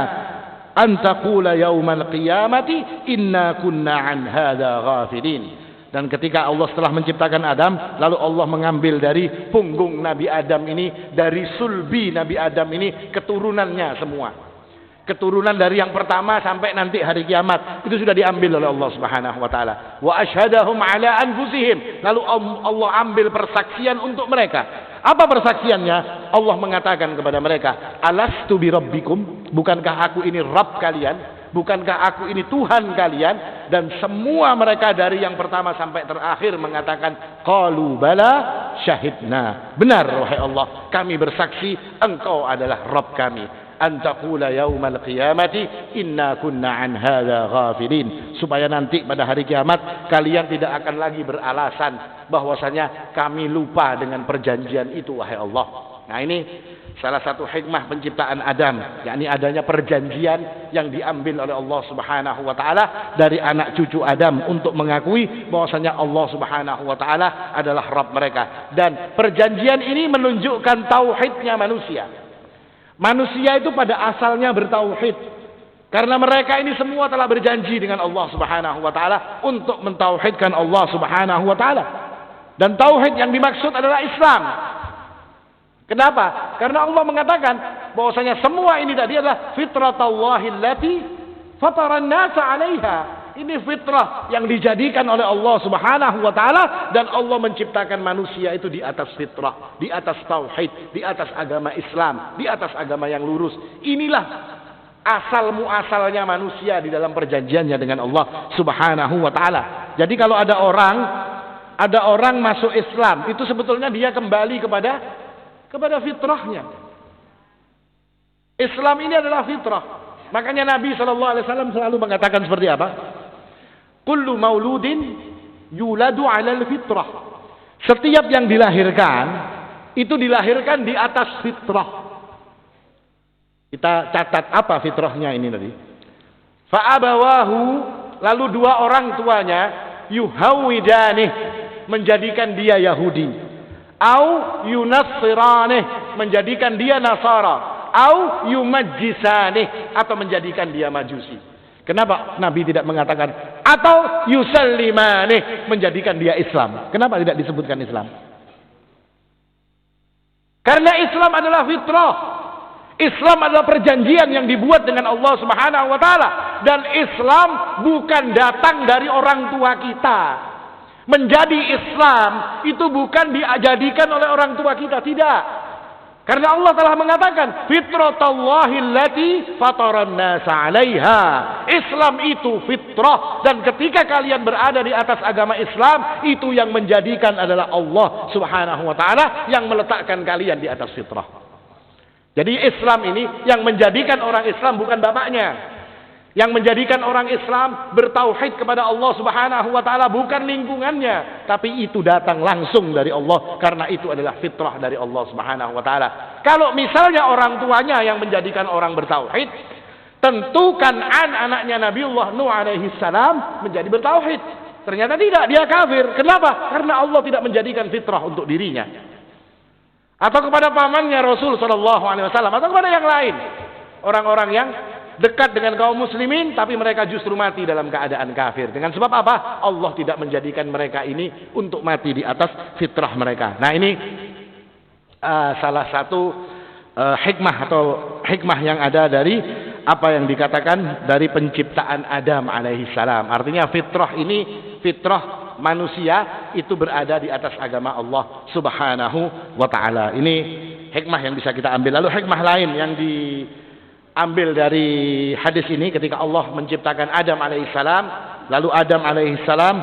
an taqula yaumal qiyamati inna kunna an hadza ghafilin. Dan ketika Allah setelah menciptakan Adam, lalu Allah mengambil dari punggung Nabi Adam ini, dari sulbi Nabi Adam ini, keturunannya semua. Keturunan dari yang pertama sampai nanti hari kiamat itu sudah diambil oleh Allah Subhanahu wa taala. Wa asyhadahum ala anfusihim. Lalu Allah ambil persaksian untuk mereka. Apa persaksiannya? Allah mengatakan kepada mereka, "Alastu birabbikum? Bukankah aku ini Rabb kalian? Bukankah aku ini Tuhan kalian?" Dan semua mereka dari yang pertama sampai terakhir mengatakan, "Qalu bala syahidna." Benar wahai Allah, kami bersaksi engkau adalah Rabb kami. Antaqula yaumal qiyamati inna kunna an hadza ghafilin. Supaya nanti pada hari kiamat kalian tidak akan lagi beralasan bahwasanya kami lupa dengan perjanjian itu wahai Allah. Nah, ini salah satu hikmah penciptaan Adam, yakni adanya perjanjian yang diambil oleh Allah Subhanahu wa taala dari anak cucu Adam untuk mengakui bahwasanya Allah Subhanahu wa taala adalah Rabb mereka. Dan perjanjian ini menunjukkan tauhidnya manusia. Manusia itu pada asalnya bertauhid. Karena mereka ini semua telah berjanji dengan Allah Subhanahu wa taala untuk mentauhidkan Allah Subhanahu wa taala. Dan tauhid yang dimaksud adalah Islam. Kenapa? Karena Allah mengatakan bahwasanya semua ini tadi adalah fitratallahi allati fataran nasa 'alaiha. Ini fitrah yang dijadikan oleh Allah Subhanahu wa taala, dan Allah menciptakan manusia itu di atas fitrah, di atas tauhid, di atas agama Islam, di atas agama yang lurus. Inilah asal muasalnya manusia di dalam perjanjiannya dengan Allah Subhanahu wa taala. Jadi kalau ada orang masuk Islam, itu sebetulnya dia kembali kepada fitrahnya. Islam ini adalah fitrah. Makanya Nabi SAW selalu mengatakan seperti apa? Kullu mauludin yuladu 'alal fitrah. Setiap yang dilahirkan itu dilahirkan di atas fitrah. Kita catat apa fitrahnya ini tadi. Fa abawahu, lalu dua orang tuanya yuhawwidanih, menjadikan dia Yahudi, au yunassiranih, menjadikan dia Nasara, au yumajjisanih, atau menjadikan dia Majusi. Kenapa Nabi tidak mengatakan atau yusallimanih, menjadikan dia Islam? Kenapa tidak disebutkan Islam? Karena Islam adalah fitrah. Islam adalah perjanjian yang dibuat dengan Allah Subhanahu wa taala, dan Islam bukan datang dari orang tua kita. Menjadi Islam itu bukan dijadikan oleh orang tua kita, tidak. Karena Allah telah mengatakan fitratallahi allati fataran nasa 'alaiha. Islam itu fitrah, dan ketika kalian berada di atas agama Islam, itu yang menjadikan adalah Allah Subhanahu wa taala yang meletakkan kalian di atas fitrah. Jadi Islam ini yang menjadikan orang Islam bukan bapaknya. Yang menjadikan orang Islam bertauhid kepada Allah Subhanahu wa taala bukan lingkungannya, tapi itu datang langsung dari Allah, karena itu adalah fitrah dari Allah Subhanahu wa taala. Kalau misalnya orang tuanya yang menjadikan orang bertauhid, tentu Kan'an anaknya Nabiullah Nuh alaihi salam menjadi bertauhid. Ternyata tidak, dia kafir. Kenapa? Karena Allah tidak menjadikan fitrah untuk dirinya. Atau kepada pamannya Rasul sallallahu alaihi wasallam, atau kepada yang lain. Orang-orang yang dekat dengan kaum muslimin, tapi mereka justru mati dalam keadaan kafir. Dengan sebab apa? Allah tidak menjadikan mereka ini untuk mati di atas fitrah mereka. Nah, ini salah satu hikmah atau hikmah yang ada dari apa yang dikatakan dari penciptaan Adam alaihi salam. Artinya fitrah ini, fitrah manusia itu berada di atas agama Allah Subhanahu wa taala. Ini hikmah yang bisa kita ambil. Lalu hikmah lain yang ambil dari hadis ini, ketika Allah menciptakan Adam alaihissalam, lalu Adam alaihissalam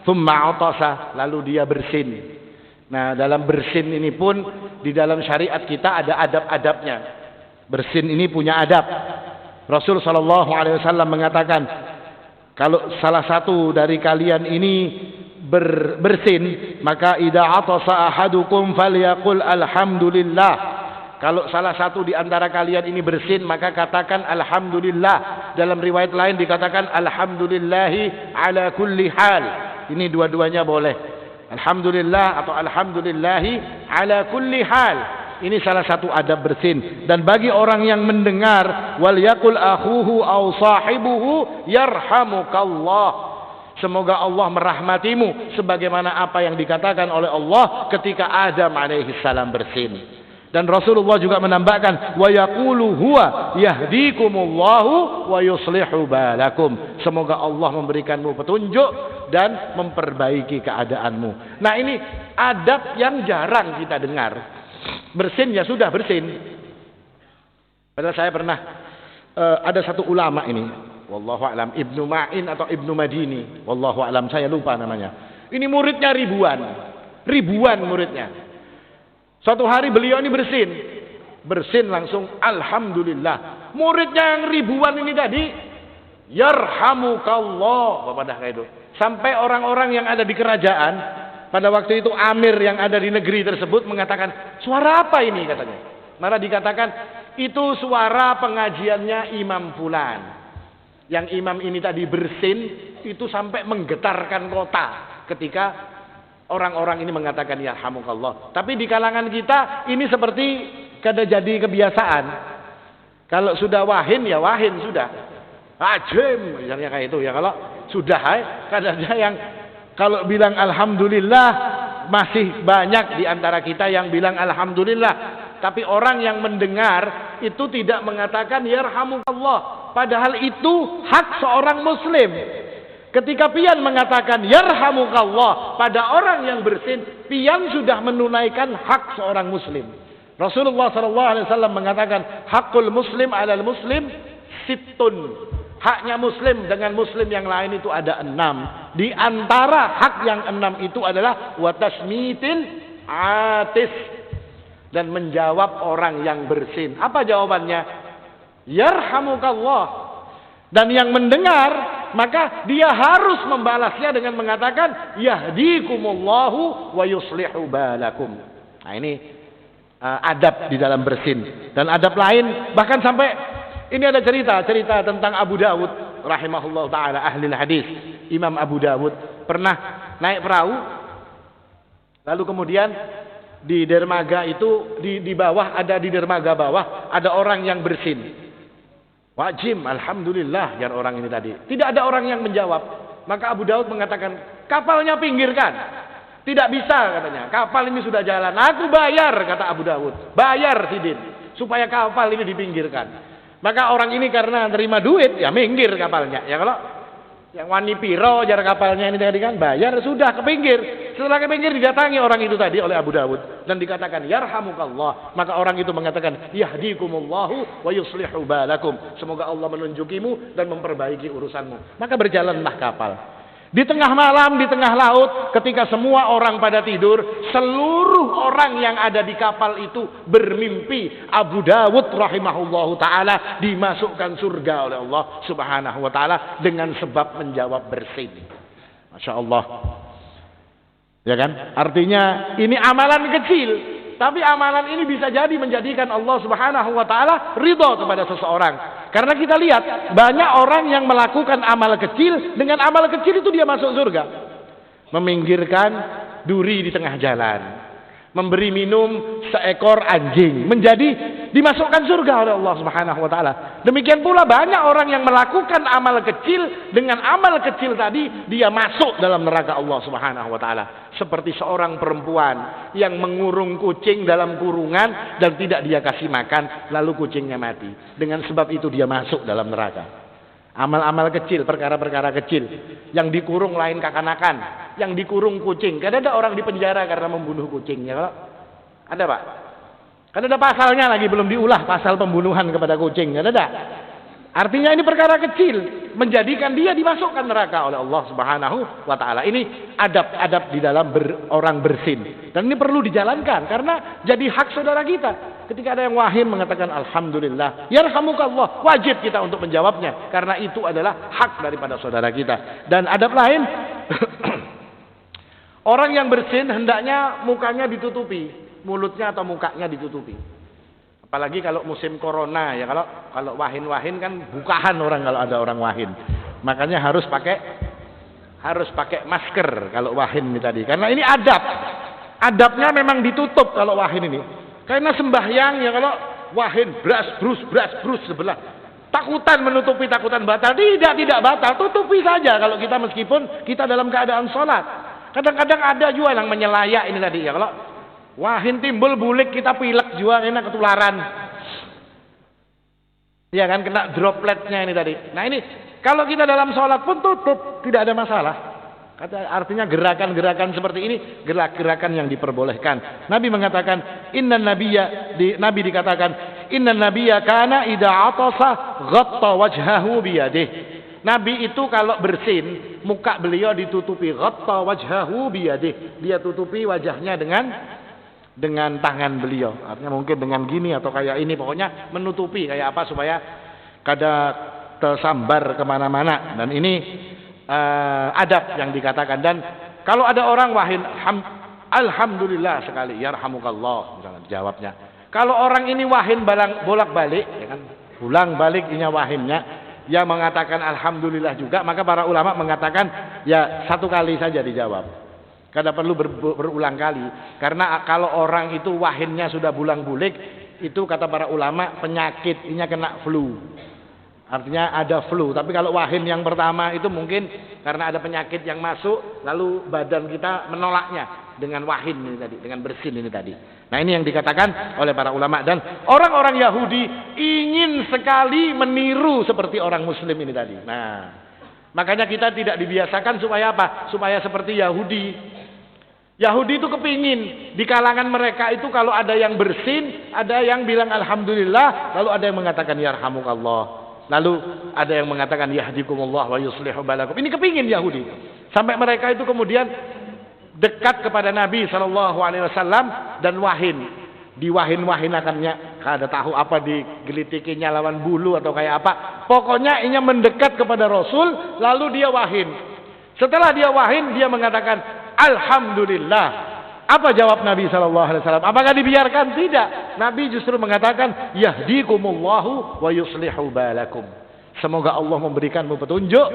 thumma atasa, lalu dia bersin. Nah, dalam bersin ini pun di dalam syariat kita ada adab-adabnya. Bersin ini punya adab. Rasul sallallahu alaihi wasallam mengatakan, kalau salah satu dari kalian ini bersin, maka idza atasa ahadukum falyaqul alhamdulillah. Kalau salah satu di antara kalian ini bersin, maka katakan alhamdulillah. Dalam riwayat lain dikatakan alhamdulillahi ala kulli hal. Ini dua-duanya boleh. Alhamdulillah atau alhamdulillahi ala kulli hal. Ini salah satu adab bersin. Dan bagi orang yang mendengar, wal yaqul akhuhu aw sahibuhu yarhamukallah. Semoga Allah merahmatimu, sebagaimana apa yang dikatakan oleh Allah ketika Adam alaihi salam bersin. Dan Rasulullah juga menambahkan, wa yaqulu huwa yahdikumullahu wa yuslihu balakum. Semoga Allah memberikanmu petunjuk dan memperbaiki keadaanmu. Nah, ini adab yang jarang kita dengar. Bersin ya sudah bersin. Padahal saya pernah ada satu ulama ini, wallahu alam, Ibnu Ma'in atau Ibnu Madini, wallahu alam, saya lupa namanya. Ini muridnya ribuan muridnya. Suatu hari beliau ini bersin langsung alhamdulillah. Muridnya yang ribuan ini tadi, yarhamukallah, pada kayak itu. Sampai orang-orang yang ada di kerajaan pada waktu itu, amir yang ada di negeri tersebut mengatakan, suara apa ini katanya. Malah dikatakan itu suara pengajiannya Imam Fulan. Yang imam ini tadi bersin itu sampai menggetarkan kota ketika orang-orang ini mengatakan yarhamukallah. Tapi di kalangan kita ini seperti kada jadi kebiasaan. Kalau sudah wahin ya wahin sudah. Ajim misalnya kayak itu ya. Kalau sudah kadang ada yang kalau bilang alhamdulillah, masih banyak di antara kita yang bilang alhamdulillah. Tapi orang yang mendengar itu tidak mengatakan yarhamukallah, padahal itu hak seorang muslim. Ketika pian mengatakan yarhamukallah pada orang yang bersin, pian sudah menunaikan hak seorang muslim. Rasulullah SAW mengatakan hakul muslim alal muslim sittun. Haknya muslim dengan muslim yang lain itu ada 6. Di antara hak yang 6 itu adalah watasmitil atis, dan menjawab orang yang bersin. Apa jawabannya? Yarhamukallah. Dan yang mendengar, maka dia harus membalasnya dengan mengatakan yahdikumullahu wa yuslihu balakum. Nah, ini adab di dalam bersin. Dan adab lain, bahkan sampai ini ada cerita tentang Abu Dawud rahimahullah taala, ahli hadis. Imam Abu Dawud pernah naik perahu, lalu kemudian di dermaga itu di bawah, ada di dermaga bawah ada orang yang bersin. Wajib, alhamdulillah, yang orang ini tadi. Tidak ada orang yang menjawab. Maka Abu Dawud mengatakan, kapalnya pinggirkan. Tidak bisa katanya, kapal ini sudah jalan. Aku bayar, kata Abu Dawud. Bayar Sidin, supaya kapal ini dipinggirkan. Maka orang ini karena terima duit, ya minggir kapalnya. Ya kalau yang wani piro jar kapalnya ini tadi kan bayar, sudah ke pinggir. Setelah ke pinggir didatangi orang itu tadi oleh Abu Dawud dan dikatakan yarhamukallah. Maka orang itu mengatakan yahdikumullahu wa yuslihu balakum. Semoga Allah menunjukimu dan memperbaiki urusanmu. Maka berjalanlah kapal. Di tengah malam, di tengah laut, ketika semua orang pada tidur, seluruh orang yang ada di kapal itu bermimpi Abu Dawud rahimahullahu ta'ala dimasukkan surga oleh Allah subhanahu wa ta'ala dengan sebab menjawab bersin. Masya Allah. Ya kan? Artinya ini amalan kecil, tapi amalan ini bisa jadi menjadikan Allah subhanahu wa ta'ala ridha kepada seseorang. Karena kita lihat banyak orang yang melakukan amal kecil, dengan amal kecil itu dia masuk surga. Meminggirkan duri di tengah jalan, memberi minum seekor anjing, menjadi dimasukkan surga oleh Allah subhanahu wa ta'ala. Demikian pula banyak orang yang melakukan amal kecil, dengan amal kecil tadi dia masuk dalam neraka Allah subhanahu wa ta'ala. Seperti seorang perempuan yang mengurung kucing dalam kurungan dan tidak dia kasih makan, lalu kucingnya mati. Dengan sebab itu dia masuk dalam neraka. Amal-amal kecil, perkara-perkara kecil. Yang dikurung lain kakanakan, yang dikurung kucing. Kan ada orang di penjara karena membunuh kucingnya. Ada Pak? Kan ada pasalnya lagi, belum diulah, pasal pembunuhan kepada kucing. Ada? Artinya ini perkara kecil, menjadikan dia dimasukkan neraka oleh Allah subhanahu wa ta'ala. Ini adab-adab di dalam orang bersin. Dan ini perlu dijalankan, karena jadi hak saudara kita. Ketika ada yang wahim mengatakan alhamdulillah, yarhamukallah, wajib kita untuk menjawabnya. Karena itu adalah hak daripada saudara kita. Dan adab lain, orang yang bersin hendaknya mukanya ditutupi, mulutnya atau mukanya ditutupi. Apalagi kalau musim corona ya, kalau wahin-wahin kan bukahan orang kalau ada orang wahin. Makanya harus pakai masker kalau wahin ini tadi. Karena ini adab. Adabnya memang ditutup kalau wahin ini. Karena sembahyang ya, kalau wahin brus sebelah. Takutan menutupi, takutan batal. Tidak batal, tutupi saja kalau kita, meskipun kita dalam keadaan sholat. Kadang-kadang ada juga yang menyelayak ini tadi ya, kalau Wahin timbul bulik kita pilek juga enak ketularan. Iya kan, kena dropletnya ini tadi. Nah ini kalau kita dalam sholat pun tutup, tidak ada masalah. Artinya gerakan-gerakan seperti ini gerakan yang diperbolehkan. Nabi mengatakan Nabi dikatakan innan nabiyya kana idza atasa ghatta wajhahu biyadih. Nabi itu kalau bersin, muka beliau ditutupi, ghatta wajhahu biyadih. Dia tutupi wajahnya dengan tangan beliau. Artinya mungkin dengan gini atau kayak ini, pokoknya menutupi kayak apa supaya kada tersambar kemana-mana. Dan ini adab yang dikatakan. Dan kalau ada orang wahin, alhamdulillah sekali, yarhamukallah misalnya jawabnya. Kalau orang ini wahin bolak-balik, ya kan, ulang balik inya wahinnya, ya mengatakan alhamdulillah juga, maka para ulama mengatakan ya satu kali saja dijawab. Kada perlu berulang kali. Karena kalau orang itu wahinnya sudah bulang-bulik, itu kata para ulama penyakit, inya kena flu. Artinya ada flu. Tapi kalau wahin yang pertama itu mungkin karena ada penyakit yang masuk, lalu badan kita menolaknya dengan wahin ini tadi, dengan bersin ini tadi. Nah ini yang dikatakan oleh para ulama. Dan orang-orang Yahudi ingin sekali meniru seperti orang Muslim ini tadi. Nah makanya kita tidak dibiasakan supaya apa? Supaya seperti Yahudi. Yahudi itu kepingin di kalangan mereka itu kalau ada yang bersin, ada yang bilang alhamdulillah, lalu ada yang mengatakan yarhamukallah. Lalu ada yang mengatakan yahdikumullah wa yuslihu balakum. Ini kepingin Yahudi. Sampai mereka itu kemudian dekat kepada Nabi SAW dan wahin. Diwahin-wahinakannya. Kada tahu apa digelitikinya lawan bulu atau kayak apa. Pokoknya ini mendekat kepada Rasul, lalu dia wahin. Setelah dia wahin, dia mengatakan alhamdulillah. Apa jawab Nabi SAW? Apakah dibiarkan? Tidak. Nabi justru mengatakan yahdikumullahu wa yuslihu balakum. Semoga Allah memberikanmu petunjuk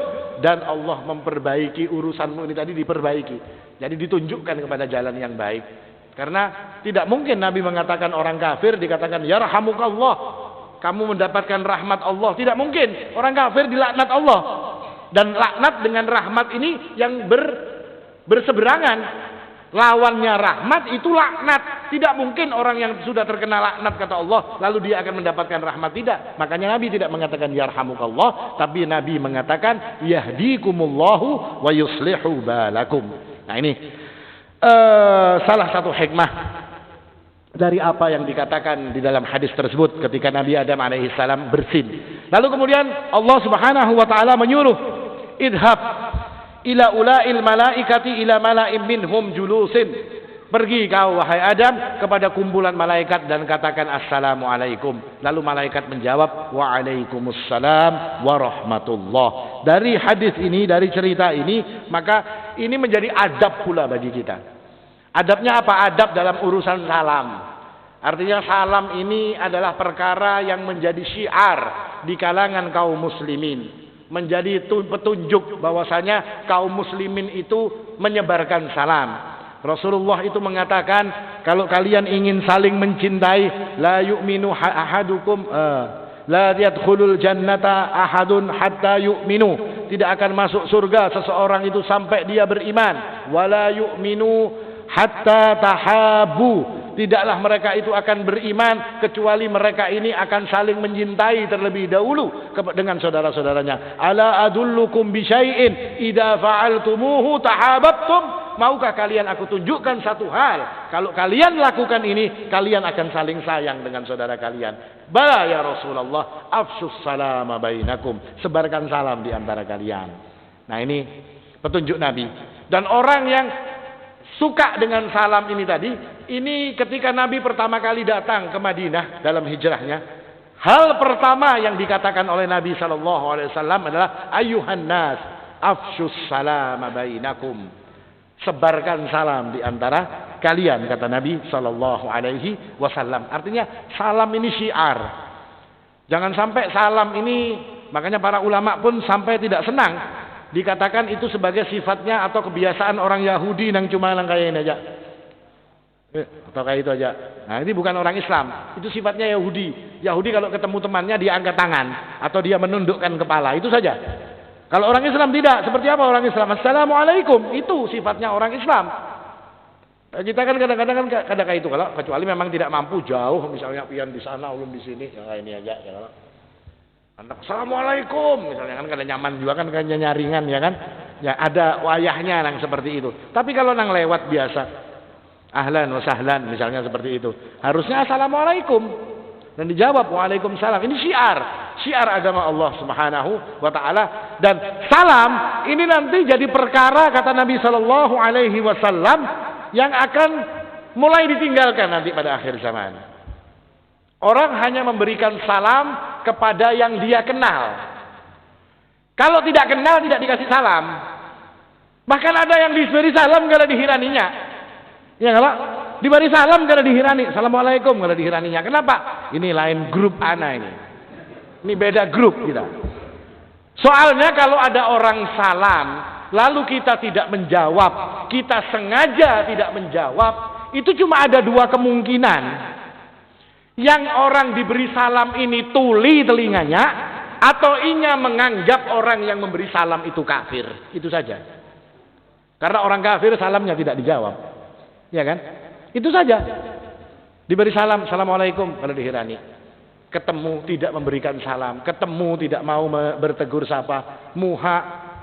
dan Allah memperbaiki urusanmu ini tadi, diperbaiki. Jadi ditunjukkan kepada jalan yang baik. Karena tidak mungkin Nabi mengatakan orang kafir dikatakan yarhamukallah, kamu mendapatkan rahmat Allah. Tidak mungkin. Orang kafir dilaknat Allah. Dan laknat dengan rahmat ini yang berseberangan. Lawannya rahmat itu laknat. Tidak mungkin orang yang sudah terkena laknat kata Allah lalu dia akan mendapatkan rahmat. Tidak. Makanya Nabi tidak mengatakan yarhamukallah, tapi Nabi mengatakan yahdikumullahu wa yuslihu balakum. Nah ini salah satu hikmah dari apa yang dikatakan di dalam hadis tersebut ketika Nabi Adam alaihissalam bersin. Lalu kemudian Allah Subhanahu wa taala menyuruh idhab ila ula'il malaikati ila mala'im minhum julusin. Pergi kau wahai Adam kepada kumpulan malaikat dan katakan assalamualaikum. Lalu malaikat menjawab waalaikumsalam warahmatullah. Dari hadis ini, dari cerita ini, maka ini menjadi adab pula bagi kita. Adabnya apa? Adab dalam urusan salam. Artinya salam ini adalah perkara yang menjadi syiar di kalangan kaum muslimin. Menjadi petunjuk bahwasanya kaum muslimin itu menyebarkan salam. Rasulullah itu mengatakan kalau kalian ingin saling mencintai, la yu'minu ahadukum la yadkhulul jannata ahadun hatta yu'minu. Tidak akan masuk surga seseorang itu sampai dia beriman. Wala yu'minu hatta tahabu. Tidaklah mereka itu akan beriman kecuali mereka ini akan saling mencintai terlebih dahulu dengan saudara-saudaranya. Ala adullukum bi syai'in idza fa'altumuhu tahabbtum. Maukah kalian aku tunjukkan satu hal? Kalau kalian lakukan ini, kalian akan saling sayang dengan saudara kalian. Bala ya Rasulullah, afsus salama bainakum. Sebarkan salam di antara kalian. Nah ini petunjuk Nabi. Dan orang yang suka dengan salam ini tadi, ini ketika Nabi pertama kali datang ke Madinah dalam hijrahnya, hal pertama yang dikatakan oleh Nabi SAW adalah ayuhan nas afshus salama bainakum. Sebarkan salam di antara kalian, kata Nabi SAW. Artinya salam ini syiar. Jangan sampai salam ini, makanya para ulama pun sampai tidak senang dikatakan itu sebagai sifatnya atau kebiasaan orang Yahudi yang cuma kayak ini aja. Atau kayak itu aja. Nah ini bukan orang Islam. Itu sifatnya Yahudi. Yahudi kalau ketemu temannya dia angkat tangan atau dia menundukkan kepala. Itu saja. Kalau orang Islam tidak. Seperti apa orang Islam? Assalamualaikum. Itu sifatnya orang Islam. Kita kan kadang-kadang kayak itu, kalau kecuali memang tidak mampu jauh, misalnya pian di sana ulun di sini, ya ini aja ya kalau. Anak assalamualaikum misalnya kan kada nyaman juga kan nyaringan ya kan. Ya ada wayahnya nang seperti itu. Tapi kalau nang lewat biasa, ahlan wa sahlan misalnya seperti itu, harusnya assalamualaikum dan dijawab waalaikumsalam. Ini syiar agama Allah Subhanahu wa taala, dan salam ini nanti jadi perkara kata Nabi sallallahu alaihi wasallam yang akan mulai ditinggalkan nanti pada akhir zaman. Orang hanya memberikan salam kepada yang dia kenal. Kalau tidak kenal tidak dikasih salam. Bahkan ada yang diberi salam kada dihiraninya. Ya kalau diberi salam kada dihirani, assalamualaikum kada dihiraninya. Kenapa? Ini lain grup ana ini. Ini beda grup kita. Soalnya kalau ada orang salam lalu kita tidak menjawab, kita sengaja tidak menjawab, itu cuma ada dua kemungkinan. Yang orang diberi salam ini tuli telinganya, atau inya menganggap orang yang memberi salam itu kafir. Itu saja. Karena orang kafir salamnya tidak dijawab. Ya kan? Itu saja. Diberi salam, assalamualaikum, kalau dihirani. Ketemu tidak memberikan salam, ketemu tidak mau bertegur sapa, muha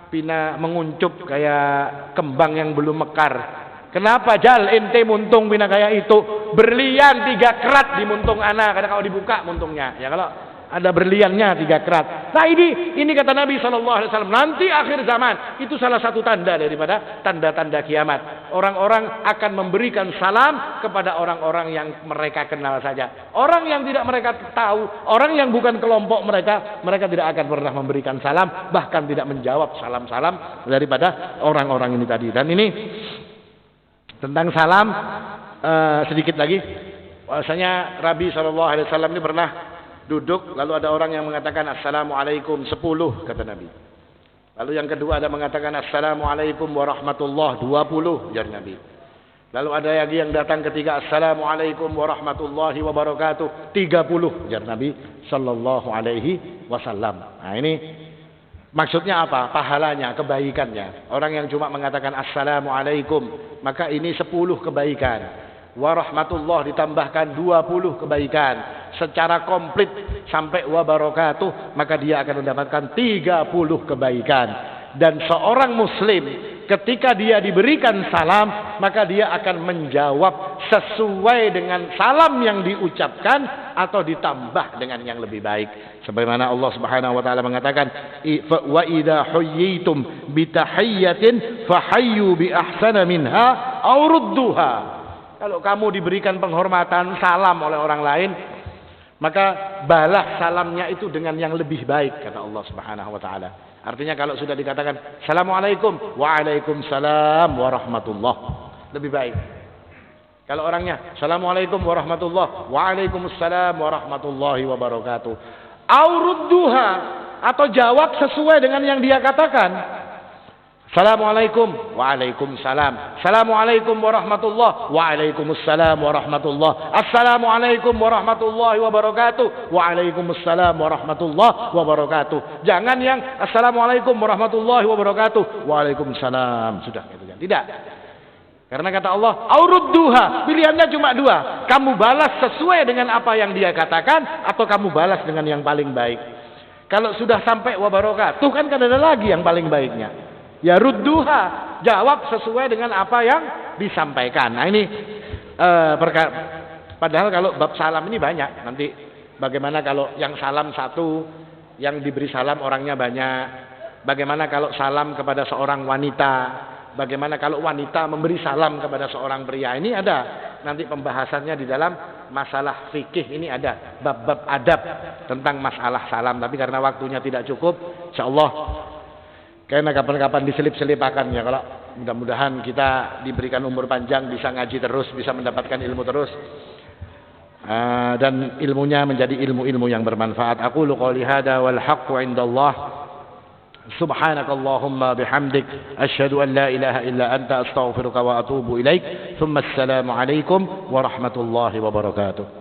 pina menguncup kayak kembang yang belum mekar. Kenapa Jal ente muntung pina kayak itu? Berlian 3 kerat di muntung ana, kadang kalau dibuka muntungnya. Ya kalau ada berliannya 3 kerat. Nah ini kata Nabi SAW, nanti akhir zaman itu salah satu tanda daripada tanda-tanda kiamat. Orang-orang akan memberikan salam kepada orang-orang yang mereka kenal saja. Orang yang tidak mereka tahu, orang yang bukan kelompok mereka tidak akan pernah memberikan salam, bahkan tidak menjawab salam-salam daripada orang-orang ini tadi. Dan ini tentang salam sedikit lagi. Bahwasanya Nabi SAW ini pernah duduk, lalu ada orang yang mengatakan assalamualaikum 10 kata Nabi. Lalu yang kedua ada mengatakan assalamualaikum warahmatullah 20 jar Nabi. Lalu ada lagi yang datang ketiga assalamualaikum warahmatullahi wabarakatuh 30 jar Nabi sallallahu alaihi wasallam. Nah ini maksudnya apa? Pahalanya, kebaikannya. Orang yang cuma mengatakan assalamualaikum, maka ini 10 kebaikan. Warahmatullah ditambahkan 20 kebaikan. Secara komplit sampai wabarakatuh, maka dia akan mendapatkan 30 kebaikan. Dan seorang muslim ketika dia diberikan salam, maka dia akan menjawab sesuai dengan salam yang diucapkan atau ditambah dengan yang lebih baik. Sebagaimana Allah Subhanahu wa taala mengatakan, "Wa idza huyyitum bi tahiyyatin fahayyu bi ahsana minha aw rudduha." Kalau kamu diberikan penghormatan salam oleh orang lain, maka balas salamnya itu dengan yang lebih baik kata Allah Subhanahu wa taala. Artinya kalau sudah dikatakan assalamualaikum, waalaikumsalam warahmatullah, lebih baik. Kalau orangnya assalamualaikum warahmatullah, waalaikumsalam warahmatullahi wabarakatuh. Aurudduha, atau jawab sesuai dengan yang dia katakan. Assalamualaikum, waalaikumsalam. Assalamualaikum warahmatullah, waalaikumsalam warahmatullah. Assalamualaikum warahmatullahi wabarakatuh, waalaikumsalam warahmatullah wabarakatuh. Jangan yang assalamualaikum warahmatullahi wabarakatuh, waalaikumsalam. Sudah gitu kan? Tidak. Karena kata Allah, aurudduha, pilihannya cuma 2. Kamu balas sesuai dengan apa yang dia katakan, atau kamu balas dengan yang paling baik. Kalau sudah sampai wabarakatuh kan ada lagi yang paling baiknya. Ya rudduha, jawab sesuai dengan apa yang disampaikan. Nah ini padahal kalau bab salam ini banyak. Nanti bagaimana kalau yang salam satu, yang diberi salam orangnya banyak. Bagaimana kalau salam kepada seorang wanita, bagaimana kalau wanita memberi salam kepada seorang pria. Ini ada nanti pembahasannya di dalam masalah fikih, ini ada bab-bab adab tentang masalah salam. Tapi karena waktunya tidak cukup, insyaallah karena kapan-kapan diselip-selipakan ya. Kalau mudah-mudahan kita diberikan umur panjang, bisa ngaji terus, bisa mendapatkan ilmu terus, dan ilmunya menjadi ilmu-ilmu yang bermanfaat. Aqulu qouli hada wal haqqu indallah. Subhanakallahumma bihamdik asyhadu an la ilaha illa anta astaghfiruka wa atubu ilaik. Tsumma assalamu alaikum warahmatullahi wabarakatuh.